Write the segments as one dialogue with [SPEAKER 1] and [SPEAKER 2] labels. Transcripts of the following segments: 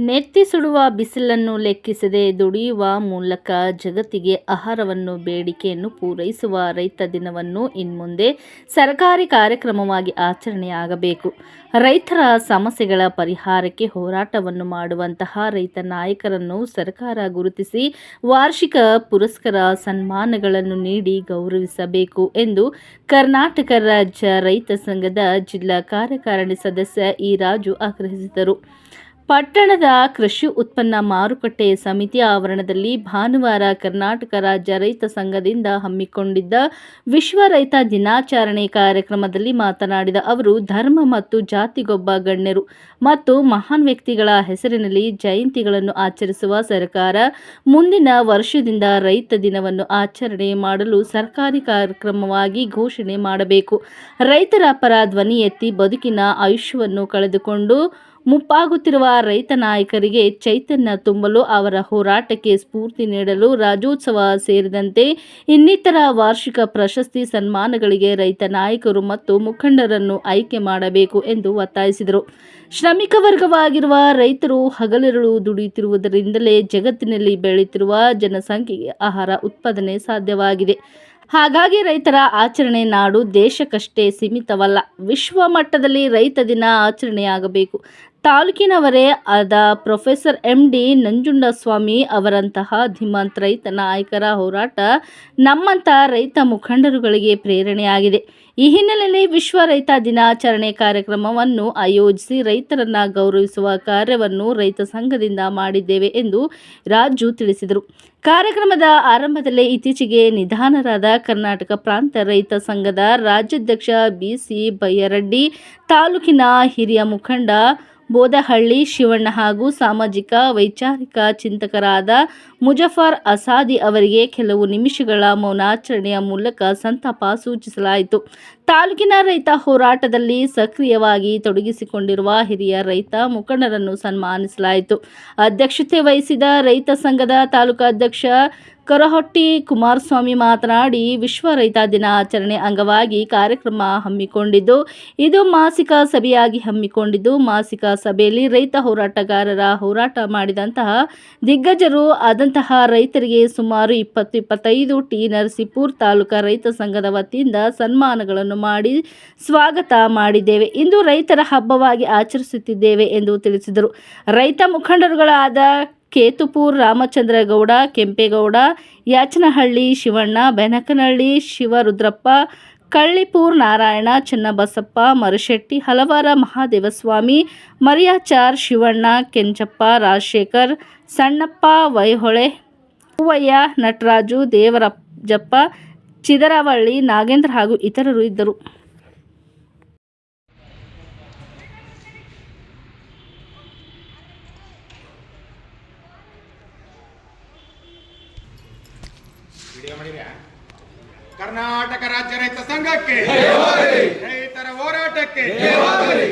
[SPEAKER 1] ನೆತ್ತಿ ಸುಡುವ ಬಿಸಿಲನ್ನು ಲೆಕ್ಕಿಸದೆ ದುಡಿಯುವ ಮೂಲಕ ಜಗತ್ತಿಗೆ ಆಹಾರವನ್ನು ಬೇಡಿಕೆಯನ್ನು ಪೂರೈಸುವ ರೈತ ದಿನವನ್ನು ಇನ್ಮುಂದೆ ಸರ್ಕಾರಿ ಕಾರ್ಯಕ್ರಮವಾಗಿ ಆಚರಣೆಯಾಗಬೇಕು. ರೈತರ ಸಮಸ್ಯೆಗಳ ಪರಿಹಾರಕ್ಕೆ ಹೋರಾಟವನ್ನು ಮಾಡುವಂತಹ ರೈತ ನಾಯಕರನ್ನು ಸರ್ಕಾರ ಗುರುತಿಸಿ ವಾರ್ಷಿಕ ಪುರಸ್ಕಾರ ಸನ್ಮಾನಗಳನ್ನು ನೀಡಿ ಗೌರವಿಸಬೇಕು ಎಂದು ಕರ್ನಾಟಕ ರಾಜ್ಯ ರೈತ ಸಂಘದ ಜಿಲ್ಲಾ ಕಾರ್ಯಕಾರಿಣಿ ಸದಸ್ಯ ಇ ರಾಜು ಆಗ್ರಹಿಸಿದರು. ಪಟ್ಟಣದ ಕೃಷಿ ಉತ್ಪನ್ನ ಮಾರುಕಟ್ಟೆ ಸಮಿತಿ ಆವರಣದಲ್ಲಿ ಭಾನುವಾರ ಕರ್ನಾಟಕ ರಾಜ್ಯ ರೈತ ಸಂಘದಿಂದ ಹಮ್ಮಿಕೊಂಡಿದ್ದ ವಿಶ್ವ ರೈತ ದಿನಾಚರಣೆ ಕಾರ್ಯಕ್ರಮದಲ್ಲಿ ಮಾತನಾಡಿದ ಅವರು, ಧರ್ಮ ಮತ್ತು ಜಾತಿಗೊಬ್ಬ ಗಣ್ಯರು ಮತ್ತು ಮಹಾನ್ ವ್ಯಕ್ತಿಗಳ ಹೆಸರಿನಲ್ಲಿ ಜಯಂತಿಗಳನ್ನು ಆಚರಿಸುವ ಸರ್ಕಾರ ಮುಂದಿನ ವರ್ಷದಿಂದ ರೈತ ದಿನವನ್ನು ಆಚರಣೆ ಮಾಡಲು ಸರ್ಕಾರಿ ಕಾರ್ಯಕ್ರಮವಾಗಿ ಘೋಷಣೆ ಮಾಡಬೇಕು. ರೈತರ ಪರ ಧ್ವನಿ ಎತ್ತಿ ಬದುಕಿನ ಆಯುಷ್ಯವನ್ನು ಕಳೆದುಕೊಂಡು ಮುಪ್ಪಾಗುತ್ತಿರುವ ರೈತ ನಾಯಕರಿಗೆ ಚೈತನ್ಯ ತುಂಬಲು, ಅವರ ಹೋರಾಟಕ್ಕೆ ಸ್ಫೂರ್ತಿ ನೀಡಲು ರಾಜ್ಯೋತ್ಸವ ಸೇರಿದಂತೆ ಇನ್ನಿತರ ವಾರ್ಷಿಕ ಪ್ರಶಸ್ತಿ ಸನ್ಮಾನಗಳಿಗೆ ರೈತ ನಾಯಕರು ಮತ್ತು ಮುಖಂಡರನ್ನು ಆಯ್ಕೆ ಮಾಡಬೇಕು ಎಂದು ಒತ್ತಾಯಿಸಿದರು. ಶ್ರಮಿಕ ವರ್ಗವಾಗಿರುವ ರೈತರು ಹಗಲಿರುಳು ದುಡಿಯುತ್ತಿರುವುದರಿಂದಲೇ ಜಗತ್ತಿನಲ್ಲಿ ಬೆಳೆಯುತ್ತಿರುವ ಜನಸಂಖ್ಯೆಗೆ ಆಹಾರ ಉತ್ಪಾದನೆ ಸಾಧ್ಯವಾಗಿದೆ. ಹಾಗಾಗಿ ರೈತರ ಆಚರಣೆ ನಾಡು ದೇಶಕ್ಕಷ್ಟೇ ಸೀಮಿತವಲ್ಲ, ವಿಶ್ವ ಮಟ್ಟದಲ್ಲಿ ರೈತ ದಿನ ಆಚರಣೆಯಾಗಬೇಕು. ತಾಲೂಕಿನವರೇ ಆದ ಪ್ರೊಫೆಸರ್ MD ನಂಜುಂಡಸ್ವಾಮಿ ಅವರಂತಹ ಧೀಮಂತ ರೈತ ನಾಯಕರ ಹೋರಾಟ ನಮ್ಮಂಥ ರೈತ ಮುಖಂಡರುಗಳಿಗೆ ಪ್ರೇರಣೆಯಾಗಿದೆ. ಈ ಹಿನ್ನೆಲೆಯಲ್ಲಿ ವಿಶ್ವ ರೈತ ದಿನಾಚರಣೆ ಕಾರ್ಯಕ್ರಮವನ್ನು ಆಯೋಜಿಸಿ ರೈತರನ್ನು ಗೌರವಿಸುವ ಕಾರ್ಯವನ್ನು ರೈತ ಸಂಘದಿಂದ ಮಾಡಿದ್ದೇವೆ ಎಂದು ರಾಜು ತಿಳಿಸಿದರು. ಕಾರ್ಯಕ್ರಮದ ಆರಂಭದಲ್ಲೇ ಇತ್ತೀಚೆಗೆ ನಿಧನರಾದ ಕರ್ನಾಟಕ ಪ್ರಾಂತ ರೈತ ಸಂಘದ ರಾಜ್ಯಾಧ್ಯಕ್ಷ BC ಬೈಯರಡ್ಡಿ, ತಾಲೂಕಿನ ಹಿರಿಯ ಮುಖಂಡ ಬೋದಹಳ್ಳಿ ಶಿವಣ್ಣ ಹಾಗೂ ಸಾಮಾಜಿಕ ವೈಚಾರಿಕ ಚಿಂತಕರಾದ ಮುಜಫರ್ ಅಸಾದಿ ಅವರಿಗೆ ಕೆಲವು ನಿಮಿಷಗಳ ಮೌನಾಚರಣೆಯ ಮೂಲಕ ಸಂತಾಪ ಸೂಚಿಸಲಾಯಿತು. ತಾಲೂಕಿನ ರೈತ ಹೋರಾಟದಲ್ಲಿ ಸಕ್ರಿಯವಾಗಿ ತೊಡಗಿಸಿಕೊಂಡಿರುವ ಹಿರಿಯ ರೈತ ಮುಖಂಡರನ್ನು ಸನ್ಮಾನಿಸಲಾಯಿತು. ಅಧ್ಯಕ್ಷತೆ ವಹಿಸಿದ ರೈತ ಸಂಘದ ತಾಲೂಕು ಅಧ್ಯಕ್ಷ ಕರಹೊಟ್ಟಿ ಕುಮಾರಸ್ವಾಮಿ ಮಾತನಾಡಿ, ವಿಶ್ವ ರೈತ ದಿನಾಚರಣೆ ಅಂಗವಾಗಿ ಕಾರ್ಯಕ್ರಮ ಹಮ್ಮಿಕೊಂಡಿದ್ದು, ಇದು ಮಾಸಿಕ ಸಭೆಯಾಗಿ ಹಮ್ಮಿಕೊಂಡಿದ್ದು, ಮಾಸಿಕ ಸಭೆಯಲ್ಲಿ ರೈತ ಹೋರಾಟಗಾರರ ಹೋರಾಟ ಮಾಡಿದಂತಹ ದಿಗ್ಗಜರು ಆದಂತಹ ರೈತರಿಗೆ ಸುಮಾರು 20-25 ಟಿ. ನರಸೀಪುರ ತಾಲೂಕಾ ರೈತ ಸಂಘದ ವತಿಯಿಂದ ಸನ್ಮಾನಗಳನ್ನು ಮಾಡಿ ಸ್ವಾಗತ ಮಾಡಿದ್ದೇವೆ. ಇಂದು ರೈತರ ಹಬ್ಬವಾಗಿ ಆಚರಿಸುತ್ತಿದ್ದೇವೆ ಎಂದು ತಿಳಿಸಿದರು. ರೈತ ಮುಖಂಡರುಗಳಾದ ಕೇತುಪುರ ರಾಮಚಂದ್ರಗೌಡ, ಕೆಂಪೇಗೌಡ, ಯಾಚನಹಳ್ಳಿ ಶಿವಣ್ಣ, ಬೆನಕನಹಳ್ಳಿ ಶಿವರುದ್ರಪ್ಪ, ಕಳ್ಳಿಪುರ ನಾರಾಯಣ, ಚನ್ನಬಸಪ್ಪ ಮರಶೆಟ್ಟಿ, ಹಲವಾರ ಮಹಾದೇವಸ್ವಾಮಿ, ಮರಿಯಾಚಾರ್, ಶಿವಣ್ಣ, ಕೆಂಚಪ್ಪ, ರಾಜಶೇಖರ್, ಸಣ್ಣಪ್ಪ, ವೈಹೊಳೆ, ಹೂವಯ್ಯ, ನಟರಾಜು, ದೇವರಜಪ್ಪ, ಚಿದರವಳ್ಳಿ, ನಾಗೇಂದ್ರ ಹಾಗೂ ಇತರರು ಇದ್ದರು.
[SPEAKER 2] ಕರ್ನಾಟಕ ರಾಜ್ಯ ರೈತ ಸಂಘಕ್ಕೆ, ರೈತರ ಹೋರಾಟಕ್ಕೆ,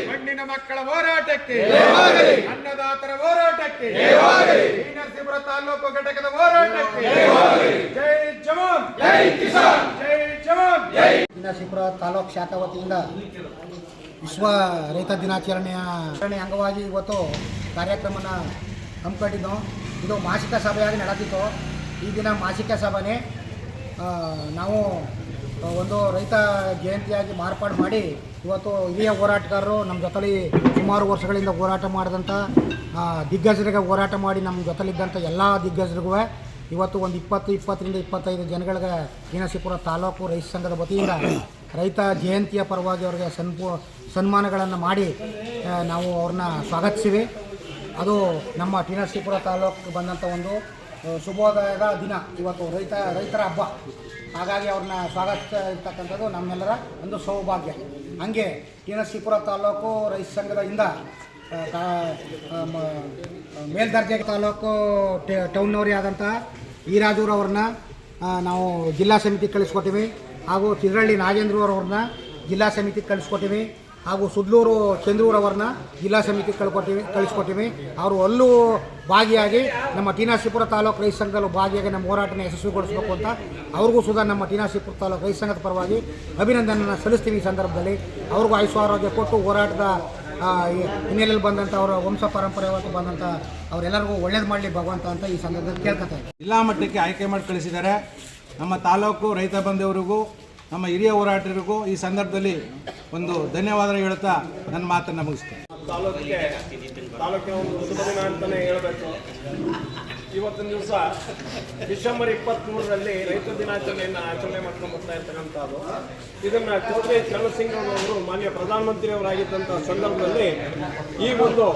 [SPEAKER 2] ಮಣ್ಣಿನ ಮಕ್ಕಳ ಹೋರಾಟಕ್ಕೆ, ಅನ್ನದಾತರ ಹೋರಾಟಕ್ಕೆ, ನರಸೀಪುರ ತಾಲೂಕು ಘಟಕದ ಹೋರಾಟಕ್ಕೆ ಜೈ ಜವಾನ್, ಜೈ ಕಿಸಾನ್, ಜೈ ಜವಾನ್.
[SPEAKER 3] ನರಸೀಪುರ ತಾಲೂಕು ಶಾಖಾ ವತಿಯಿಂದ ವಿಶ್ವ ರೈತ ದಿನಾಚರಣೆಯ ಅಂಗವಾಗಿ ಇವತ್ತು ಕಾರ್ಯಕ್ರಮನ ಹಮ್ಮಿಕೊಂಡಿದ್ದು. ಇದು ಮಾಸಿಕ ಸಭೆಯಾಗಿ ನಡೆದಿತ್ತು. ಈ ದಿನ ಮಾಸಿಕ ಸಭೆನೇ ನಾವು ಒಂದು ರೈತ ಜಯಂತಿಯಾಗಿ ಮಾರ್ಪಾಡು ಮಾಡಿ ಇವತ್ತು ಹಿರಿಯ ಹೋರಾಟಗಾರರು ನಮ್ಮ ಜೊತೆಲಿ ಸುಮಾರು ವರ್ಷಗಳಿಂದ ಹೋರಾಟ ಮಾಡಿದಂಥ ದಿಗ್ಗಜರಿಗೆ ಹೋರಾಟ ಮಾಡಿ ನಮ್ಮ ಜೊತೆಲಿದ್ದಂಥ ಎಲ್ಲ ದಿಗ್ಗಜರಿಗೂ ಇವತ್ತು ಒಂದು 20-25 ಜನಗಳಿಗೆ ನರಸೀಪುರ ತಾಲೂಕು ರೈತ ಸಂಘದ ವತಿಯಿಂದ ರೈತ ಜಯಂತಿಯ ಪರವಾಗಿ ಅವರಿಗೆ ಸನ್ಮಾನಗಳನ್ನು ಮಾಡಿ ನಾವು ಅವ್ರನ್ನ ಸ್ವಾಗತಿಸಿವಿ. ಅದು ನಮ್ಮ ನರಸೀಪುರ ತಾಲೂಕು ಬಂದಂಥ ಒಂದು ಶುಭೋದಯದ ದಿನ. ಇವತ್ತು ರೈತರ ಹಬ್ಬ, ಹಾಗಾಗಿ ಅವ್ರನ್ನ ಸ್ವಾಗತಿಸ್ತಕ್ಕಂಥದ್ದು ನಮ್ಮೆಲ್ಲರ ಒಂದು ಸೌಭಾಗ್ಯ. ಹಾಗೆ ನರಸೀಪುರ ತಾಲೂಕು ರೈತ ಸಂಘದಿಂದ ಮೇಲ್ದರ್ಜೆ ತಾಲೂಕು ಟೌನ್ನವರೇ ಆದಂಥ ಇ ರಾಜೂರವ್ರನ್ನ ನಾವು ಜಿಲ್ಲಾ ಸಮಿತಿಗೆ ಕಳಿಸ್ಕೊಟ್ಟಿವಿ. ಹಾಗೂ ಚಿದ್ರಳ್ಳಿ ನಾಗೇಂದ್ರವ್ರನ್ನ ಜಿಲ್ಲಾ ಸಮಿತಿಗೆ ಕಳಿಸ್ಕೊಟ್ಟಿವಿ. ಹಾಗೂ ಸುಡ್ಲೂರು ಚಂದ್ರೂರವ್ರನ್ನ ಜಿಲ್ಲಾ ಸಮಿತಿಗೆ ಕಳಿಸ್ಕೊಟ್ಟಿವಿ. ಅವರು ಅಲ್ಲೂ ಭಾಗಿಯಾಗಿ ನಮ್ಮ ನರಸೀಪುರ ತಾಲೂಕು ರೈತ ಸಂಘದಲ್ಲೂ ಭಾಗಿಯಾಗಿ ನಮ್ಮ ಹೋರಾಟನ ಯಶಸ್ವಿಗೊಳಿಸಬೇಕು ಅಂತ ಅವ್ರಿಗೂ ಸುಧಾ ನಮ್ಮ ನರಸೀಪುರ ತಾಲೂಕು ರೈತ ಸಂಘದ ಪರವಾಗಿ ಅಭಿನಂದನೆಯನ್ನು ಸಲ್ಲಿಸ್ತೀವಿ. ಈ ಸಂದರ್ಭದಲ್ಲಿ ಅವ್ರಿಗೂ ಆಯುಷ್ಯ ಆರೋಗ್ಯ ಕೊಟ್ಟು ಹೋರಾಟದ ಹಿನ್ನೆಲೆಯಲ್ಲಿ ಬಂದಂಥ ಅವರ ವಂಶ ಪರಂಪರೆವತ್ತು ಬಂದಂಥ ಅವರೆಲ್ಲರಿಗೂ ಒಳ್ಳೇದು ಮಾಡಲಿ ಭಗವಂತ ಅಂತ ಈ ಸಂದರ್ಭದಲ್ಲಿ ಕೇಳ್ಕೊತಾ ಇದ್ದೀನಿ.
[SPEAKER 4] ಜಿಲ್ಲಾ ಮಟ್ಟಕ್ಕೆ ಆಯ್ಕೆ ಮಾಡಿ ಕಳಿಸಿದ್ದಾರೆ. ನಮ್ಮ ತಾಲೂಕು ರೈತ ಬಂಧುವರಿಗೂ ನಮ್ಮ ಹಿರಿಯ ಹೋರಾಟರಿಗೂ ಈ ಸಂದರ್ಭದಲ್ಲಿ ಒಂದು ಧನ್ಯವಾದ ಹೇಳ್ತಾ ನನ್ನ ಮಾತನ್ನು ಮುಗಿಸ್ತೇನೆ.
[SPEAKER 5] ತಾಲೂಕಿನ ಒಂದು ಶುಭ ದಿನ ಅಂತಲೇ ಹೇಳಬೇಕು. ಇವತ್ತಿನ ದಿವಸ ಡಿಸೆಂಬರ್ 23ರಲ್ಲಿ ರೈತ ದಿನಾಚರಣೆಯನ್ನು ಆಚರಣೆ ಮಾಡ್ಕೊಂಡು ಬರ್ತಾ ಇರ್ತಕ್ಕಂಥದ್ದು. ಇದನ್ನು ಚೌಧರಿ ಚರಣಸಿಂಗರವರು ಮಾನ್ಯ ಪ್ರಧಾನಮಂತ್ರಿಯವರಾಗಿದ್ದಂಥ ಸಂದರ್ಭದಲ್ಲಿ ಈ ಒಂದು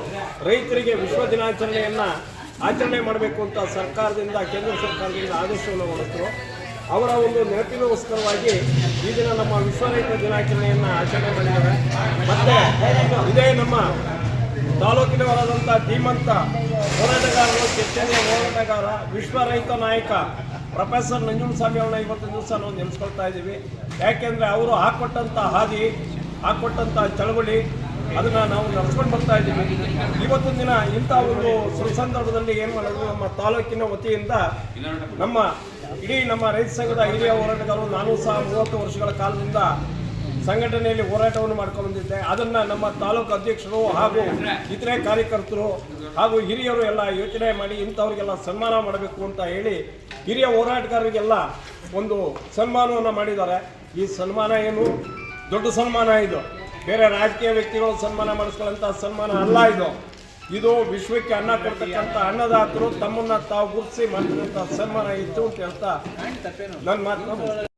[SPEAKER 5] ರೈತರಿಗೆ ವಿಶ್ವ ದಿನಾಚರಣೆಯನ್ನು ಆಚರಣೆ ಮಾಡಬೇಕು ಅಂತ ಸರ್ಕಾರದಿಂದ, ಕೇಂದ್ರ ಸರ್ಕಾರದಿಂದ ಆದೇಶವನ್ನು ಹೊರಡಿಸಿದ್ರು. ಅವರ ಒಂದು ನೆನಪಿಗೋಸ್ಕರವಾಗಿ ಈ ದಿನ ನಮ್ಮ ವಿಶ್ವ ರೈತ ದಿನಾಚರಣೆಯನ್ನು ಆಚರಣೆ ಮಾಡಿದ್ದಾರೆ. ಮತ್ತು ಇದೇ ನಮ್ಮ ತಾಲೂಕಿನವರಾದಂಥ ಧೀಮಂತ ಹೋರಾಟಗಾರರು, ಕೆಚ್ಚನೆಯ ಹೋರಾಟಗಾರ, ವಿಶ್ವ ರೈತ ನಾಯಕ ಪ್ರೊಫೆಸರ್ ನಂಜುಂಡಸ್ವಾಮಿ ಅವ್ರನ್ನ ಇವತ್ತಿನ ದಿವಸ ನಾವು ನೆನೆಸ್ಕೊಳ್ತಾ ಇದ್ದೀವಿ. ಯಾಕೆಂದರೆ ಅವರು ಹಾಕ್ಕೊಟ್ಟಂಥ ಹಾದಿ, ಹಾಕ್ಕೊಟ್ಟಂಥ ಚಳವಳಿ ಅದನ್ನು ನಾವು ನಡೆಸ್ಕೊಂಡು ಬರ್ತಾ ಇದ್ದೀವಿ. ಇವತ್ತಿನ ದಿನ ಇಂಥ ಒಂದು ಸಂದರ್ಭದಲ್ಲಿ ಏನು ಮಾಡೋದು, ನಮ್ಮ ತಾಲೂಕಿನ ವತಿಯಿಂದ ಇಡೀ ನಮ್ಮ ರೈತ ಸಂಘದ ಹಿರಿಯ ಹೋರಾಟಗಾರರು ನಾನು ಸಹ 30 ವರ್ಷಗಳ ಕಾಲದಿಂದ ಸಂಘಟನೆಯಲ್ಲಿ ಹೋರಾಟವನ್ನು ಮಾಡ್ಕೊಂಡು ಬಂದಿದ್ದೆ. ಅದನ್ನು ನಮ್ಮ ತಾಲೂಕು ಅಧ್ಯಕ್ಷರು ಹಾಗೂ ಇತರೆ ಕಾರ್ಯಕರ್ತರು ಹಾಗೂ ಹಿರಿಯರು ಎಲ್ಲ ಯೋಚನೆ ಮಾಡಿ ಇಂಥವ್ರಿಗೆಲ್ಲ ಸನ್ಮಾನ ಮಾಡಬೇಕು ಅಂತ ಹೇಳಿ ಹಿರಿಯ ಹೋರಾಟಗಾರರಿಗೆಲ್ಲ ಒಂದು ಸನ್ಮಾನವನ್ನು ಮಾಡಿದ್ದಾರೆ. ಈ ಸನ್ಮಾನ ಏನು ದೊಡ್ಡ ಸನ್ಮಾನ, ಇದು ಬೇರೆ ರಾಜಕೀಯ ವ್ಯಕ್ತಿಗಳು ಸನ್ಮಾನ ಮಾಡಿಸ್ಕೊಳ್ಳೋಂಥ ಸನ್ಮಾನ ಅಲ್ಲ. ಇದು ವಿಶ್ವಕ್ಕೆ ಅನ್ನ ಕೊಡ್ತಕ್ಕಂಥ ಅನ್ನದಾತರು ತಮ್ಮನ್ನು ತಾವು ಗುರುತಿಸಿ ಮಾಡ್ತಕ್ಕಂಥ ಸನ್ಮಾನ ಇತ್ತು ಅಂತ ಹೇಳ್ತಾ ನನ್ನ ಮಾತನ್ನು